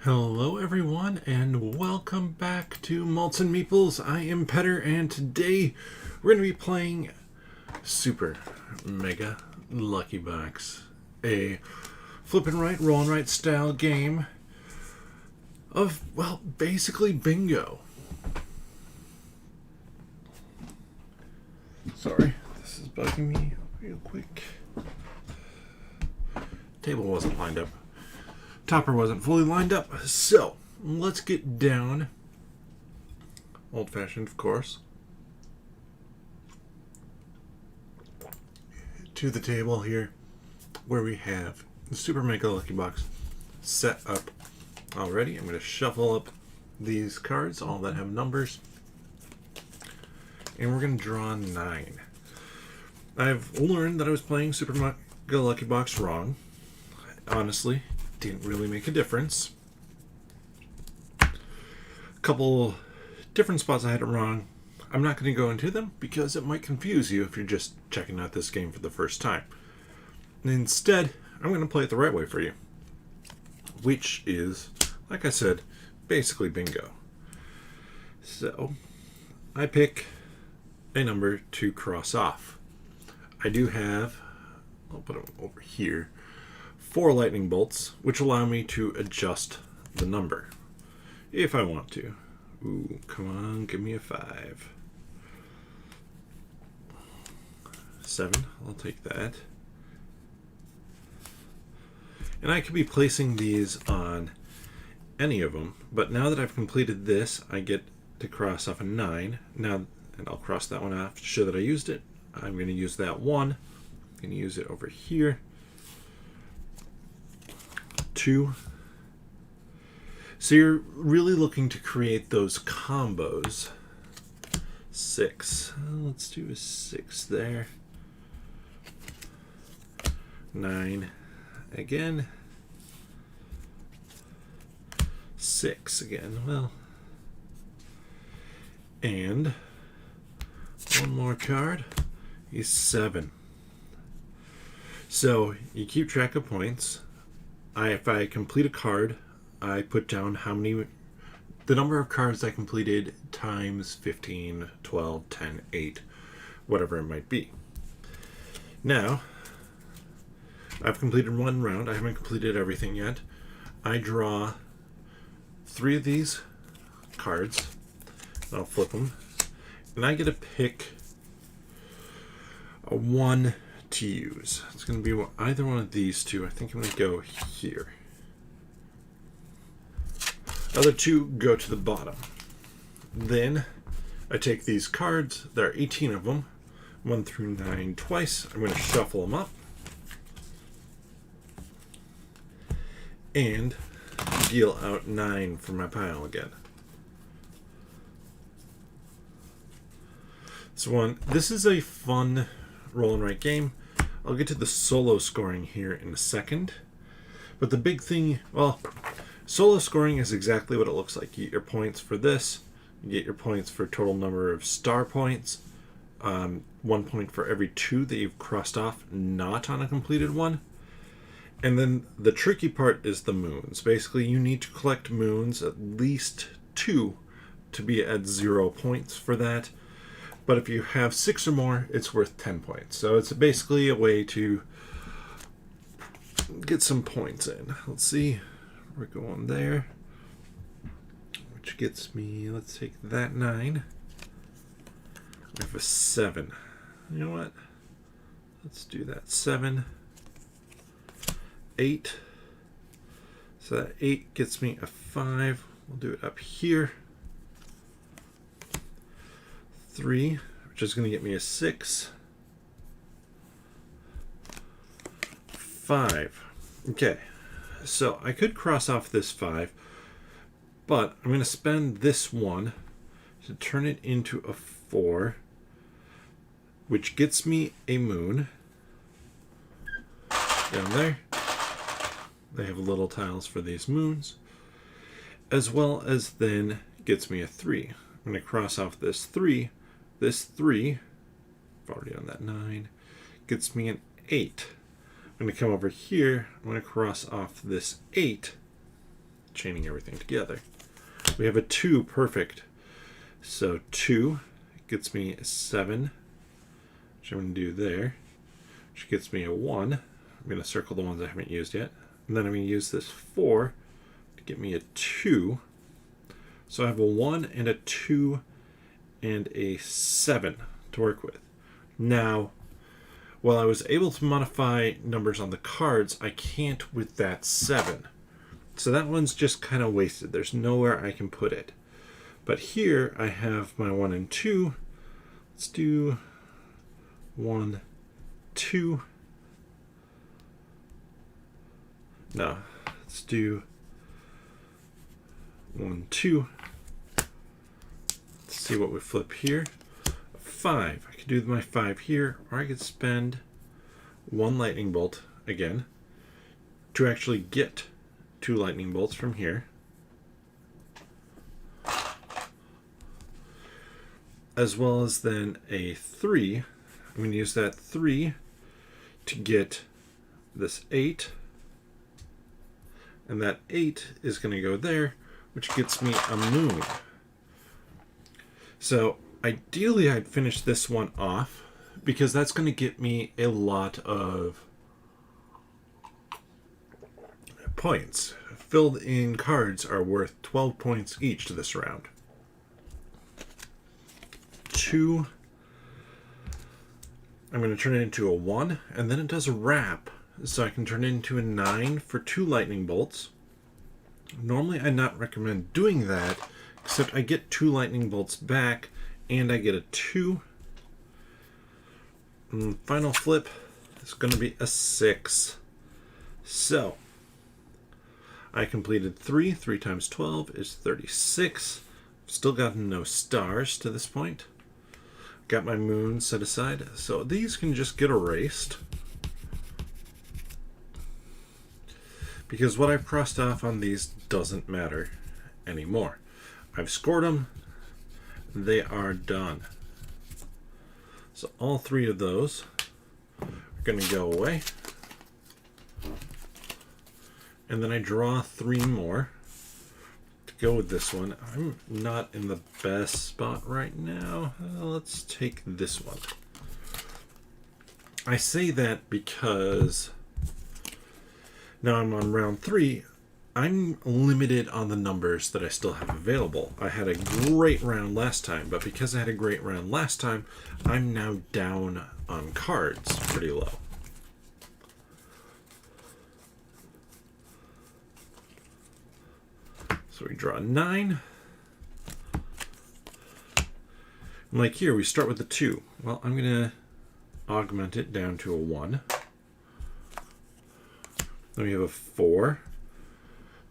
Hello everyone and welcome back to Malts and Meeples. I am Petter and today we're going to be playing Super Mega Lucky Box. A flip and right, roll and right style game of, well, basically bingo. Sorry, this is bugging me real quick. Table wasn't lined up. Topper wasn't fully lined up, so let's get down. Old-fashioned, of course. To the table here, where we have the Super Mega Lucky Box set up already. I'm going to shuffle up these cards, all that have numbers. And we're going to draw 9. I've learned that I was playing Super Mega Lucky Box wrong. Honestly, didn't really make a difference. A couple different spots I had it wrong. I'm not going to go into them because it might confuse you if you're just checking out this game for the first time. Instead, I'm going to play it the right way for you, which is, like I said, basically bingo. So, I pick a number to cross off. I do have, I'll put it over here, 4 lightning bolts, which allow me to adjust the number if I want to. Ooh, come on, give me a 5. 7, I'll take that. And I could be placing these on any of them, but now that I've completed this, I get to cross off a 9. Now, and I'll cross that one off to show that I used it. I'm going to use that 1. I'm going to use it over here. 2. So you're really looking to create those combos. 6. Let's do a 6 there. 9 again. 6 again. Well, and one more card is 7. So you keep track of points. If I complete a card, I put down the number of cards I completed times 15, 12, 10, 8, whatever it might be. Now, I've completed one round. I haven't completed everything yet. I draw 3 of these cards. I'll flip them. And I get to pick a 1 to use. It's going to be either one of these two. I think I'm going to go here. The other 2 go to the bottom. Then I take these cards. There are 18 of them. 1 through 9 twice. I'm going to shuffle them up. And deal out 9 from my pile again. This is a fun roll and write game. I'll get to the solo scoring here in a second. But the big thing, well, solo scoring is exactly what it looks like. You get your points for this. You get your points for total number of star points. 1 point for every 2 that you've crossed off, not on a completed one. And then the tricky part is the moons. Basically, you need to collect moons, at least 2, to be at 0 points for that. But if you have 6 or more, it's worth 10 points. So it's basically a way to get some points in. Let's see. We're going there. Which gets me, let's take that 9. I have a 7. You know what? Let's do that. 7. 8. So that 8 gets me a 5. We'll do it up here. 3, which is going to get me a 6. 5. Okay, so I could cross off this 5, but I'm going to spend this 1 to turn it into a 4, which gets me a moon. Down there. They have little tiles for these moons, as well as then gets me a 3. I'm going to cross off this 3. This 3, I've already done that 9, gets me an 8. I'm going to come over here. I'm going to cross off this 8, which chaining everything together. We have a 2, perfect. So 2 gets me a 7, which I'm going to do there, which gets me a 1. I'm going to circle the ones I haven't used yet. And then I'm going to use this 4 to get me a 2. So I have a 1 and a 2 and a 7 to work with. Now, while I was able to modify numbers on the cards, I can't with that 7. So that one's just kind of wasted. There's nowhere I can put it. But here I have my 1 and 2. Let's do 1, 2. No, let's do 1, 2. Let's see what we flip here. 5. I could do my 5 here, or I could spend 1 lightning bolt again to actually get 2 lightning bolts from here. As well as then a 3. I'm going to use that 3 to get this 8. And that 8 is going to go there, which gets me a moon. So ideally I'd finish this one off, because that's going to get me a lot of points. Filled in cards are worth 12 points each to this round. 2. I'm going to turn it into a 1, and then it does a wrap, so I can turn it into a 9 for 2 lightning bolts. Normally I'd not recommend doing that, except I get 2 lightning bolts back, and I get a 2. And final flip is going to be a 6. So I completed 3. 3 times 12 is 36. Still gotten no stars to this point. Got my moon set aside. So these can just get erased, because what I've crossed off on these doesn't matter anymore. I've scored them. They are done. So all 3 of those are going to go away. And then I draw 3 more to go with this one. I'm not in the best spot right now. Let's take this one. I say that because now I'm on round 3. I'm limited on the numbers that I still have available. I had a great round last time, but because I had a great round last time, I'm now down on cards pretty low. So we draw 9. And like here, we start with the 2. Well, I'm going to augment it down to a 1. Then we have a 4.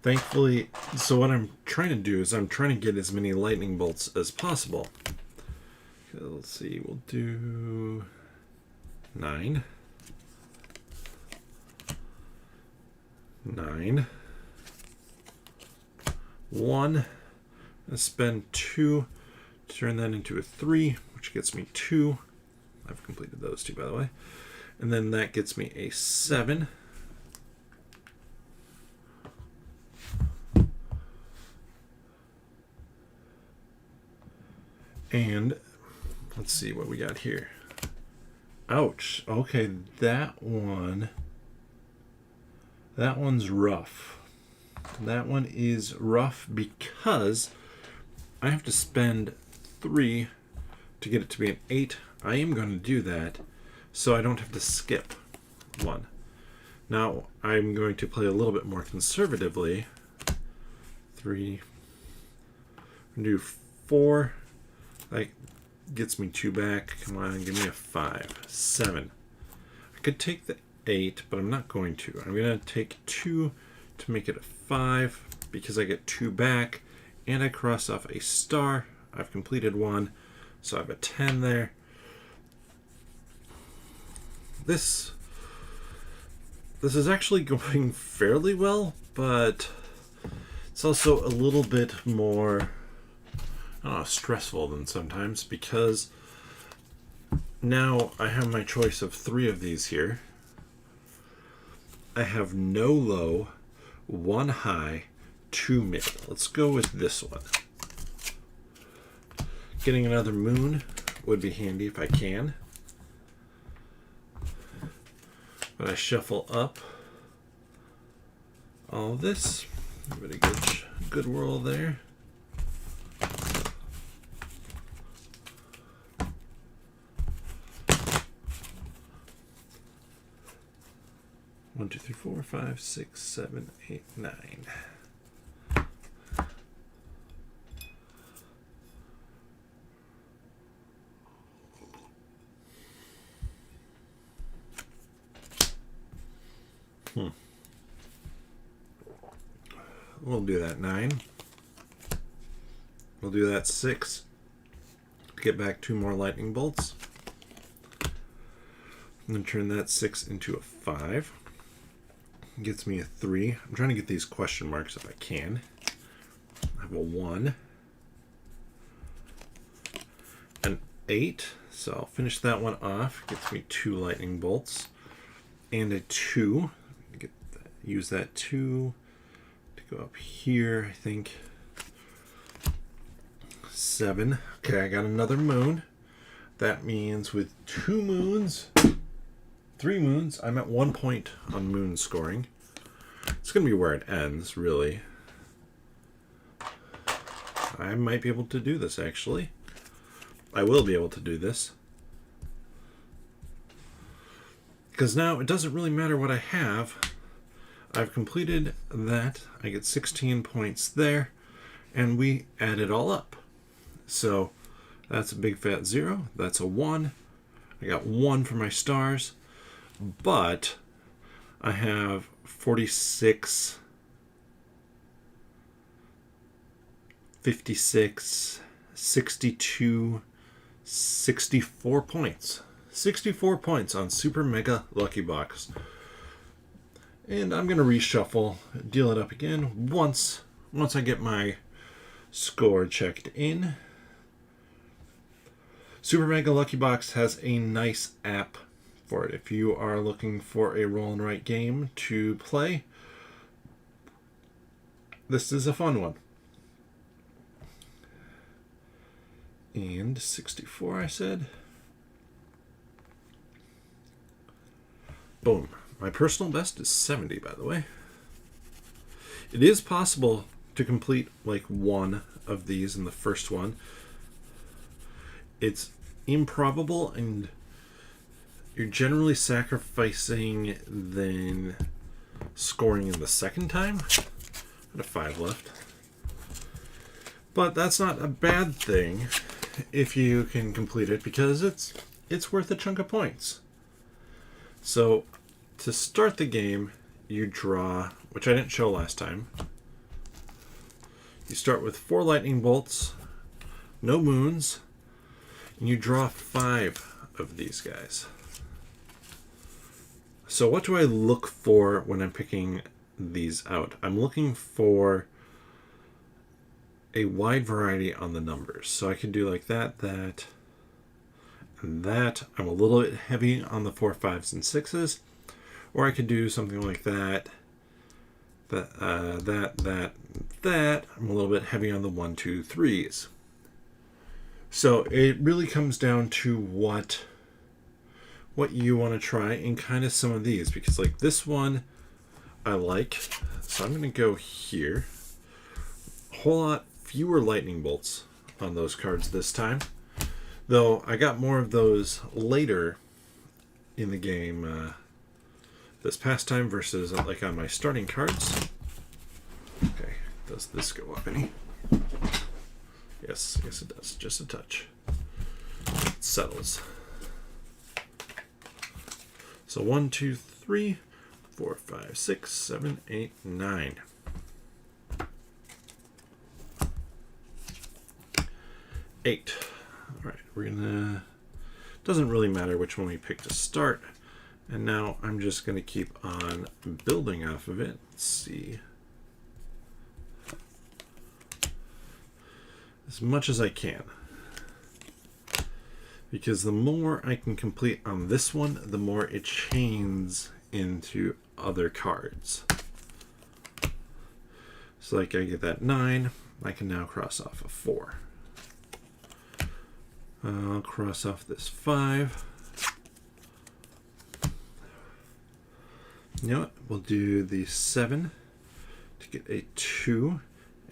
Thankfully, so what I'm trying to do is I'm trying to get as many lightning bolts as possible. Okay, let's see, we'll do 9. 9. 1. And spend 2 to turn that into a 3, which gets me 2. I've completed those 2, by the way. And then that gets me a 7. And let's see what we got here. Ouch. Okay, that one's rough. That one is rough because I have to spend 3 to get it to be an 8. I am going to do that so I don't have to skip 1. Now I'm going to play a little bit more conservatively. 3. Do 4. That gets me 2 back. Come on, give me a 5. 7. I could take the 8, but I'm not going to. I'm going to take 2 to make it a 5 because I get 2 back, and I cross off a star. I've completed 1, so I have a 10 there. This is actually going fairly well, but it's also a little bit more stressful than sometimes, because now I have my choice of 3 of these here. I have no low, 1 high, too mid. Let's go with this one. Getting another moon would be handy if I can. But I shuffle up all of this. Pretty good roll there. One, two, three, four, five, six, seven, eight, nine. We'll do that 9. We'll do that 6. Get back 2 more lightning bolts. And then turn that 6 into a 5. Gets me a 3. I'm trying to get these question marks if I can. I have a 1. An 8. So I'll finish that one off. Gets me 2 lightning bolts. And a 2. Use that 2 to go up here, I think. 7. Okay, I got another moon. That means with 2 moons, 3 moons, I'm at 1 point on moon scoring. It's going to be where it ends, really. I might be able to do this, actually. I will be able to do this. Because now it doesn't really matter what I have. I've completed that. I get 16 points there. And we add it all up. So that's a big fat 0. That's a 1. I got 1 for my stars. But I have 46, 56, 62, 64 points. 64 points on Super Mega Lucky Box. And I'm going to reshuffle, deal it up again once I get my score checked in. Super Mega Lucky Box has a nice app for it. If you are looking for a roll and write game to play, this is a fun one. And 64, I said. Boom. My personal best is 70, by the way. It is possible to complete like one of these in the first one. It's improbable, and you're generally sacrificing then scoring in the second time. I have 5 left. But that's not a bad thing if you can complete it, because it's worth a chunk of points. So to start the game, you draw, which I didn't show last time. You start with 4 lightning bolts, no moons, and you draw 5 of these guys. So what do I look for when I'm picking these out? I'm looking for a wide variety on the numbers. So I can do like that, that, and that. I'm a little bit heavy on the 4, 5s, and 6s. Or I could do something like that, that. I'm a little bit heavy on the 1, 2, 3s. So it really comes down to what you want to try in kind of some of these, because like this one I like, so I'm going to go here. A whole lot fewer lightning bolts on those cards this time, though I got more of those later in the game this past time versus like on my starting cards. Okay, does this go up any? Yes it does, just a touch. It settles. So 1, 2, 3, 4, 5, 6, 7, 8, 9. 8. All right, we're gonna. Doesn't really matter which one we pick to start. And now I'm just going to keep on building off of it. Let's see. As much as I can. Because the more I can complete on this one, the more it chains into other cards. So like I get that 9. I can now cross off a 4. I'll cross off this 5. You know what? We'll do the 7 to get a 2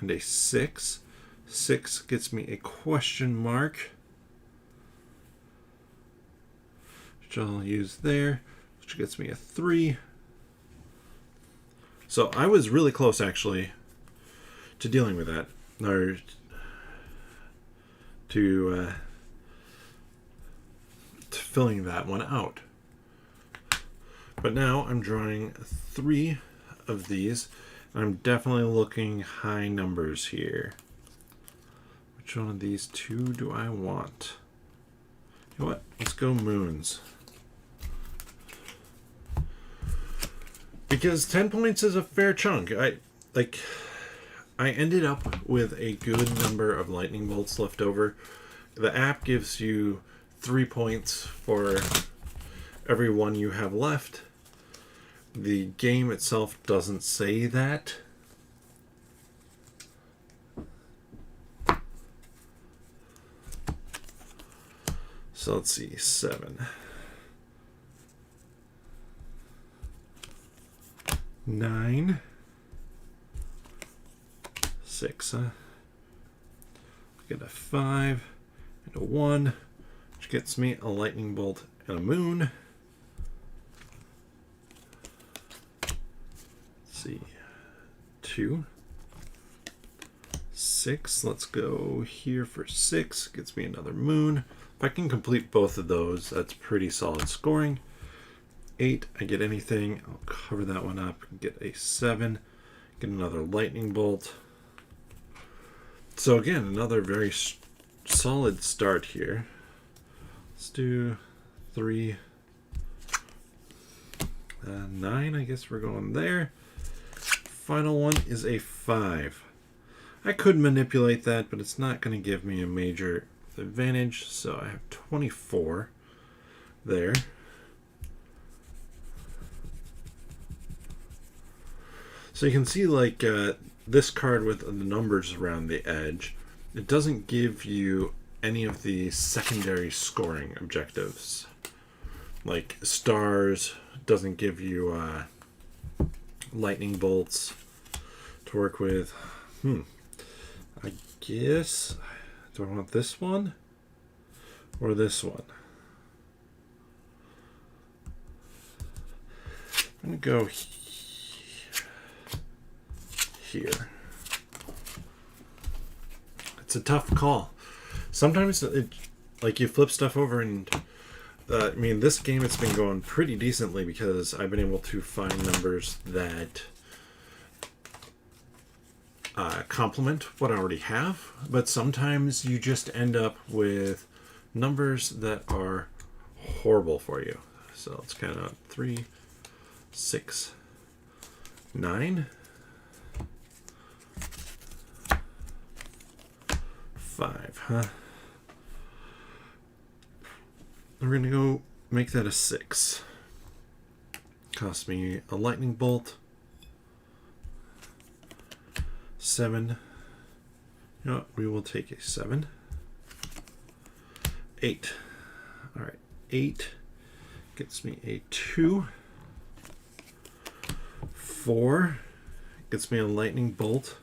and a 6. 6 gets me a question mark, which I'll use there, which gets me a 3. So I was really close, actually, to dealing with that, or to filling that one out. But now I'm drawing 3 of these. I'm definitely looking high numbers here. Which one of these 2 do I want? You know what? Let's go moons. Because 10 points is a fair chunk. I ended up with a good number of lightning bolts left over. The app gives you 3 points for every one you have left. The game itself doesn't say that. So let's see, 7. 9. 6. Get a 5 and a 1, which gets me a lightning bolt and a moon. Let's see, 2. 6. Let's go here for 6. Gets me another moon. If I can complete both of those, that's pretty solid scoring. 8. I get anything. I'll cover that one up. Get a 7. Get another lightning bolt. So again, another very solid start here. Let's do 3. 9. I guess we're going there. Final one is a 5. I could manipulate that, but it's not going to give me a major advantage. So I have 24 there. So you can see, like, this card with the numbers around the edge, it doesn't give you any of the secondary scoring objectives. Like stars doesn't give you lightning bolts to work with. I guess, do I want this one or this one? I'm going to go here. It's a tough call. Sometimes like you flip stuff over and I mean, this game, it's been going pretty decently because I've been able to find numbers that complement what I already have, but sometimes you just end up with numbers that are horrible for you. So let's count out 3, 6, 9, 5, huh? We're going to go make that a 6. Cost me a lightning bolt. 7. You know what? We will take a 7. 8. All right. 8 gets me a 2. 4 gets me a lightning bolt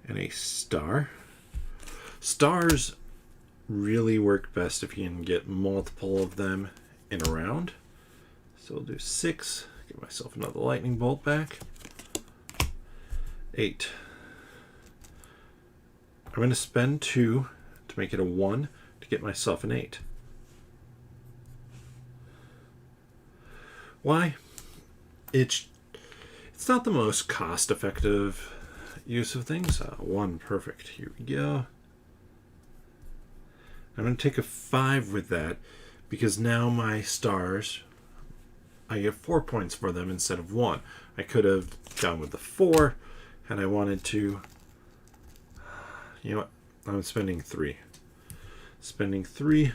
and a star. Stars really work best if you can get multiple of them in a round. So we'll do 6. Give myself another lightning bolt back. 8. I'm going to spend 2 to make it a 1 to get myself an 8. Why? It's not the most cost-effective use of things. 1, perfect. Here we go. I'm going to take a 5 with that because now my stars, I get 4 points for them instead of 1. I could have gone with the 4 had I wanted to. You know what? I'm spending 3. Spending 3.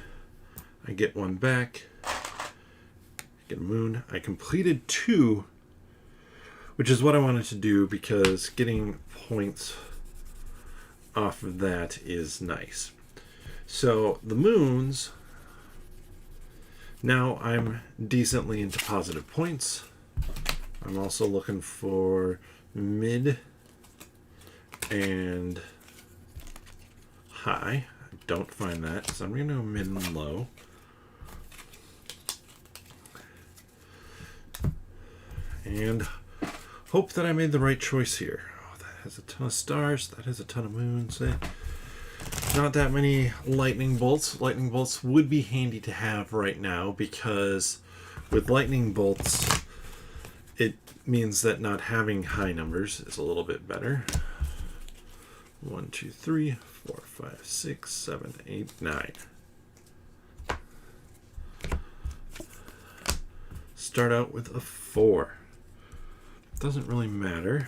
I get 1 back. Get a moon. I completed 2, which is what I wanted to do because getting points off of that is nice. So the moons, now I'm decently into positive points. I'm also looking for mid and high. I don't find that, so I'm going to go mid and low. And hope that I made the right choice here. Oh, that has a ton of stars. That has a ton of moons. Not that many lightning bolts. Lightning bolts would be handy to have right now because with lightning bolts, it means that not having high numbers is a little bit better. 1, 2, 3, 4, 5, 6, 7, 8, 9. Start out with a 4. Doesn't really matter.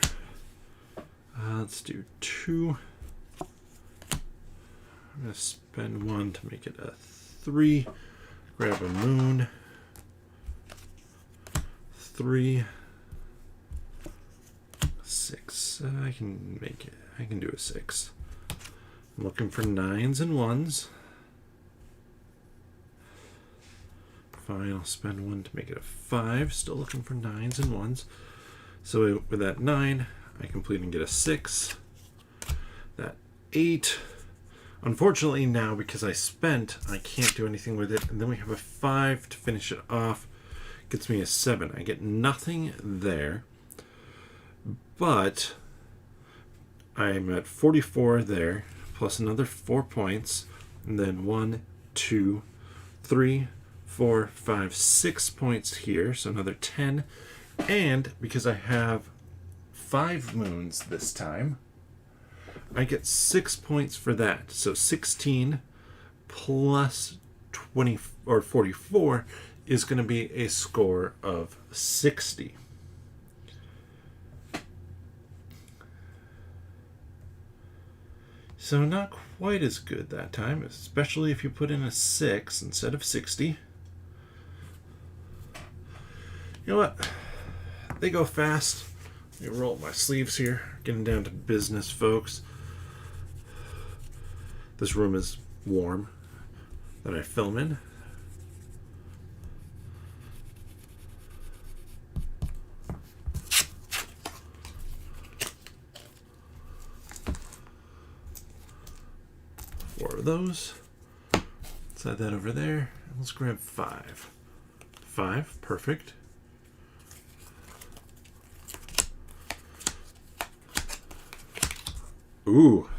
Let's do 2. I'm going to spend 1 to make it a 3. Grab a moon. 3. 6. I can make it. I can do a 6. I'm looking for 9s and 1s. Fine, I'll spend 1 to make it a 5. Still looking for 9s and 1s. So with that 9, I complete and get a 6. That 8. Unfortunately now, because I spent, I can't do anything with it. And then we have a 5 to finish it off. Gets me a 7. I get nothing there. But I'm at 44 there, plus another 4 points. And then 1, 2, 3, 4, 5, 6 points here. So another 10. And because I have 5 moons this time, I get 6 points for that. So 16 plus 20 or 44 is going to be a score of 60. So not quite as good that time, especially if you put in a 6 instead of 60. You know what? They go fast. Let me roll up my sleeves here. Getting down to business, folks. This room is warm that I film in. Four of those. Slide that over there. Let's grab 5. 5, perfect. Ooh,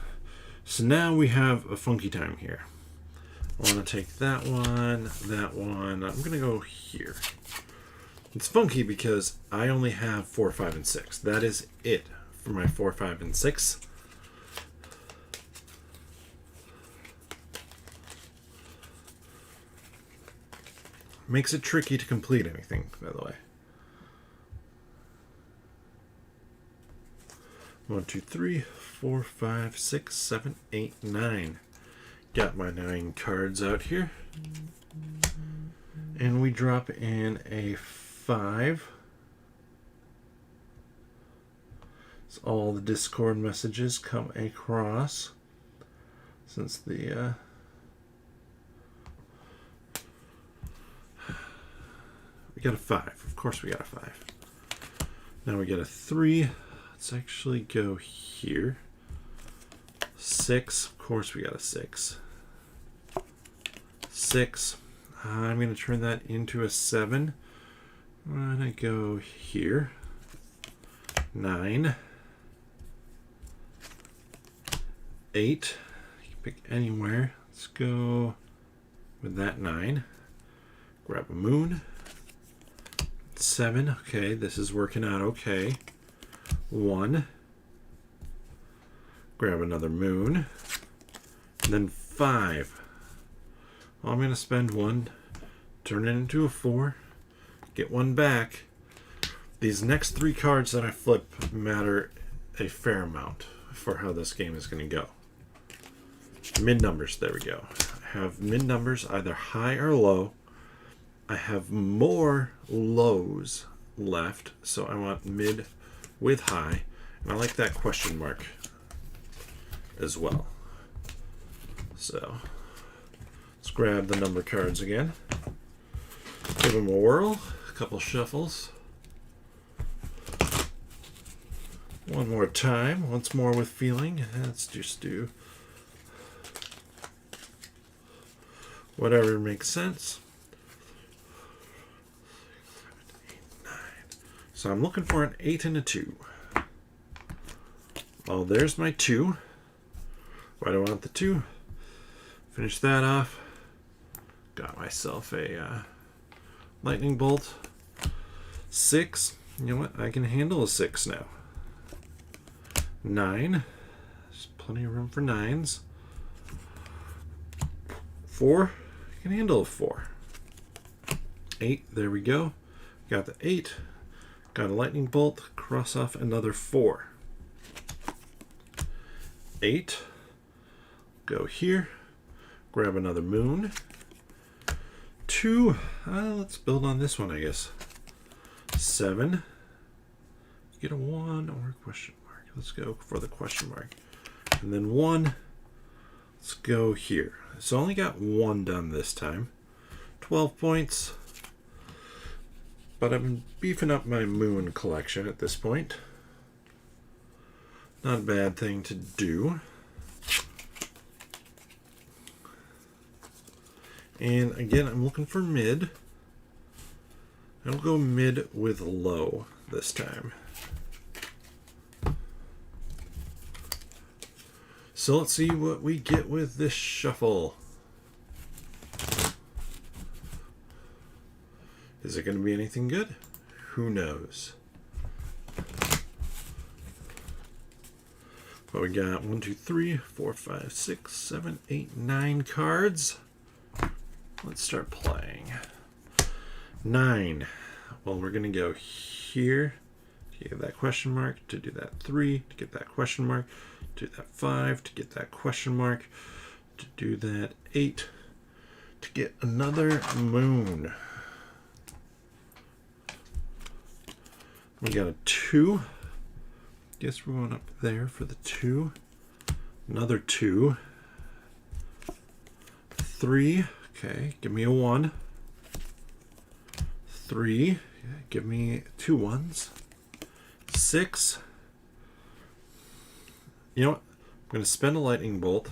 so now we have a funky time here. I want to take that one. I'm going to go here. It's funky because I only have 4, 5, and 6. That is it for my 4, 5, and 6. Makes it tricky to complete anything, by the way. 1, 2, 3, 4, 5, 6, 7, 8, 9. Got my 9 cards out here. And we drop in a 5. So all the Discord messages come across. Since the we got a 5. Of course we got a 5. Now we get a 3. Let's actually go here. 6. Of course we got a 6. 6. I'm going to turn that into a 7. I'm going to go here. 9. 8. You can pick anywhere. Let's go with that 9. Grab a moon. 7. Okay, this is working out okay. 1. Grab another moon. And then 5. Well, I'm going to spend 1, turn it into a 4, get 1 back. These next 3 cards that I flip matter a fair amount for how this game is going to go. Mid numbers, there we go. I have mid numbers, either high or low. I have more lows left, so I want mid with high, and I like that question mark as well. So let's grab the number cards again. Give them a whirl, a couple shuffles. One more time, once more with feeling. Let's just do whatever makes sense. 7, 8, 9. So I'm looking for an 8 and a 2. Oh, there's my 2. Why do I want the 2? Finish that off. Got myself a lightning bolt. 6. You know what? I can handle a 6 now. 9. There's plenty of room for 9s. 4. I can handle a 4. 8. There we go. Got the 8. Got a lightning bolt. Cross off another 4. 8. Go here. Grab another moon. 2. Let's build on this one, I guess. 7. Get a 1 or a question mark. Let's go for the question mark. And then 1. Let's go here. So I only got 1 done this time. 12 points. But I'm beefing up my moon collection at this point. Not a bad thing to do. And again, I'm looking for mid. I'll go mid with low this time. So let's see what we get with this shuffle. Is it going to be anything good? Who knows? But we got 1, 2, 3, 4, 5, 6, 7, 8, 9 cards. Let's start playing. 9. Well, we're going to go here to get that question mark, to do that 3, to get that question mark, to do that 5, to get that question mark, to do that 8, to get another moon. We got a 2. Guess we're going up there for the 2. Another 2. 3. Okay, give me a 1. 3. Yeah, give me 2 1s. 6. You know what? I'm going to spend a lightning bolt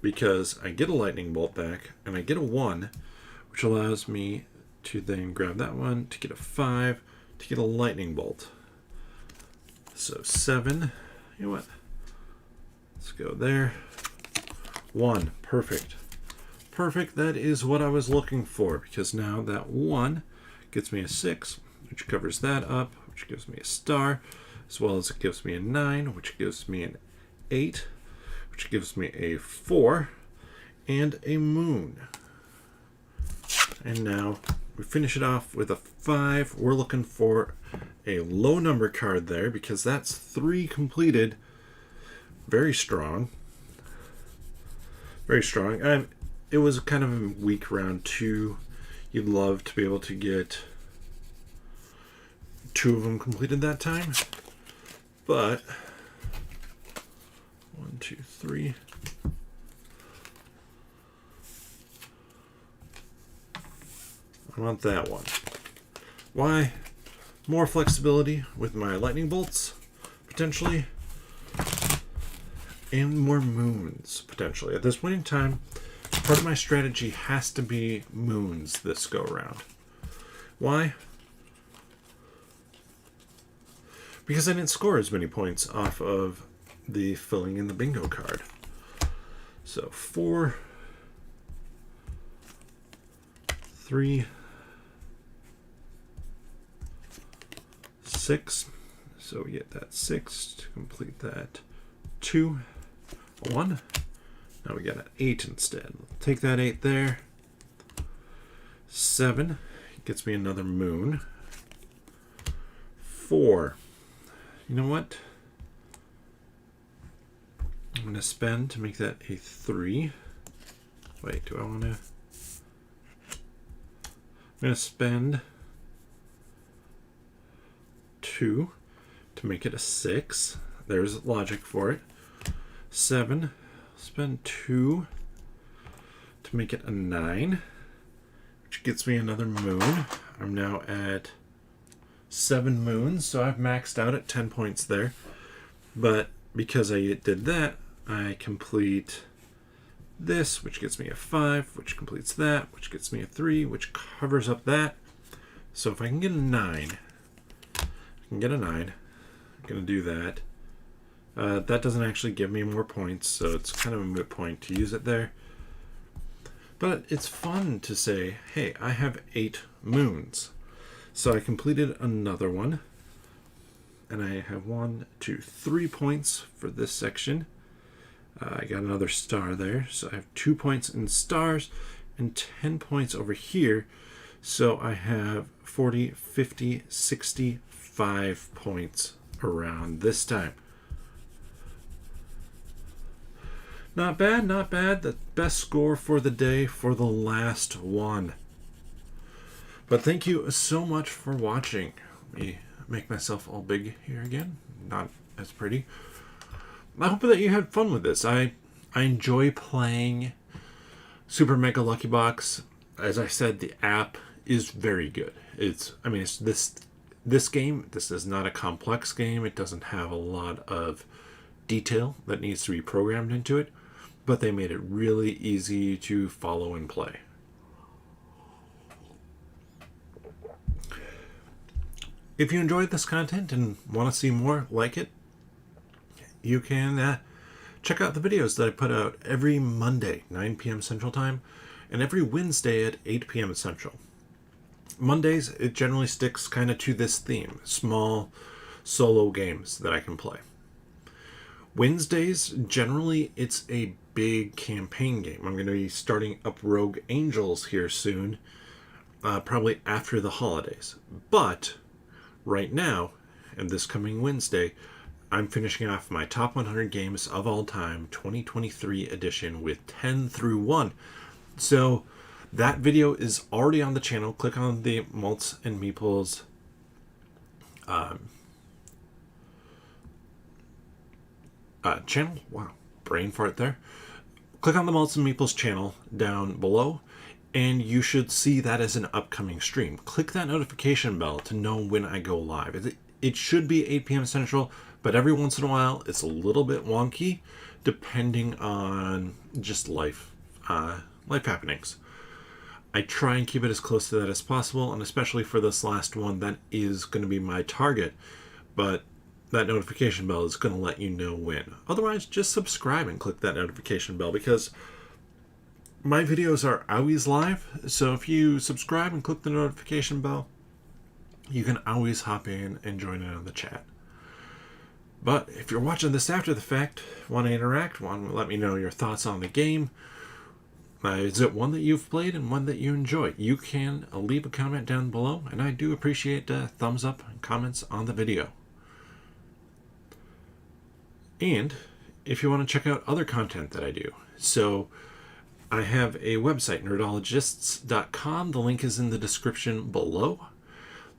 because I get a lightning bolt back and I get a 1, which allows me to then grab that one to get a 5 to get a lightning bolt. So 7. You know what? Let's go there. 1. Perfect. Perfect. That is what I was looking for, because now that 1 gets me a 6, which covers that up, which gives me a star, as well as it gives me a 9, which gives me an 8, which gives me a 4, and a moon. And now we finish it off with a 5. We're looking for a low number card there, because that's 3 completed. Very strong. Very strong. It was kind of a weak round 2. You'd love to be able to get 2 of them completed that time. But 1, 2, 3. I want that one. Why? More flexibility with my lightning bolts, potentially. And more moons, potentially. At this point in time, part of my strategy has to be moons this go around. Why? Because I didn't score as many points off of the filling in the bingo card. So 4, 3, 6. So we get that 6 to complete that 2, a 1. Now we got an 8 instead. Take that 8 there. 7 gets me another moon. 4. You know what? I'm going to spend to make that a 3. Wait, do I want to? I'm going to spend 2. to make it a 6. There's logic for it. 7. Spend 2 to make it a 9, which gets me another moon. I'm now at 7 moons, so I've maxed out at 10 points there. But because I did that, I complete this, which gets me a 5, which completes that, which gets me a 3, which covers up that. So if I can get a 9, I'm going to do that. That doesn't actually give me more points, so it's kind of a moot point to use it there. But it's fun to say, hey, I have 8 moons. So I completed another one. And I have 1, 2, 3 points for this section. I got another star there. So I have 2 points in stars and 10 points over here. So I have 40, 50, 65 points around this time. Not bad, not bad. The best score for the day for the last one. But thank you so much for watching. Let me make myself all big here again. Not as pretty. I hope that you had fun with this. I enjoy playing Super Mega Lucky Box. As I said, the app is very good. It's this game. This is not a complex game. It doesn't have a lot of detail that needs to be programmed into it, but they made it really easy to follow and play. If you enjoyed this content and want to see more like it, you can check out the videos that I put out every Monday, 9 p.m. Central Time, and every Wednesday at 8 p.m. Central. Mondays, it generally sticks kind of to this theme, small solo games that I can play. Wednesdays, generally, it's a big campaign game. I'm going to be starting up Rogue Angels here soon, probably after the holidays. But right now, and this coming Wednesday, I'm finishing off my top 100 games of all time 2023 edition with 10 through 1. So that video is already on the channel. Click on the Malts and Meeples channel. Wow, brain fart there. Click on the Malts and Meeples channel down below, and you should see that as an upcoming stream. Click that notification bell to know when I go live. It should be 8 p.m. Central, but every once in a while it's a little bit wonky depending on just life happenings. I try and keep it as close to that as possible, and especially for this last one, that is going to be my target. But that notification bell is going to let you know when. Otherwise, just subscribe and click that notification bell, because my videos are always live. So if you subscribe and click the notification bell, you can always hop in and join in on the chat. But if you're watching this after the fact, want to interact, want to let me know your thoughts on the game, is it one that you've played and one that you enjoy? You can leave a comment down below, and I do appreciate thumbs up and comments on the video. And if you want to check out other content that I do, so I have a website, nerdologists.com. The link is in the description below.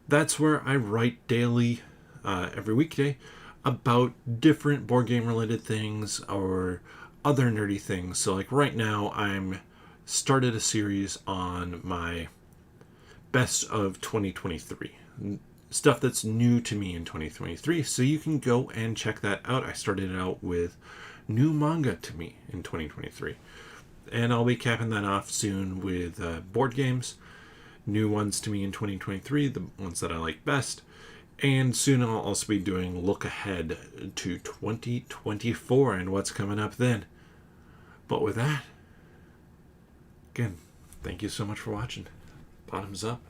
That's where I write daily, every weekday, about different board game related things or other nerdy things. So like right now, I'm started a series on my best of 2023. Stuff that's new to me in 2023. So you can go and check that out. I started it out with new manga to me in 2023. And I'll be capping that off soon with board games. New ones to me in 2023, the ones that I like best. And soon I'll also be doing look ahead to 2024 and what's coming up then. But with that, again, thank you so much for watching. Bottoms up.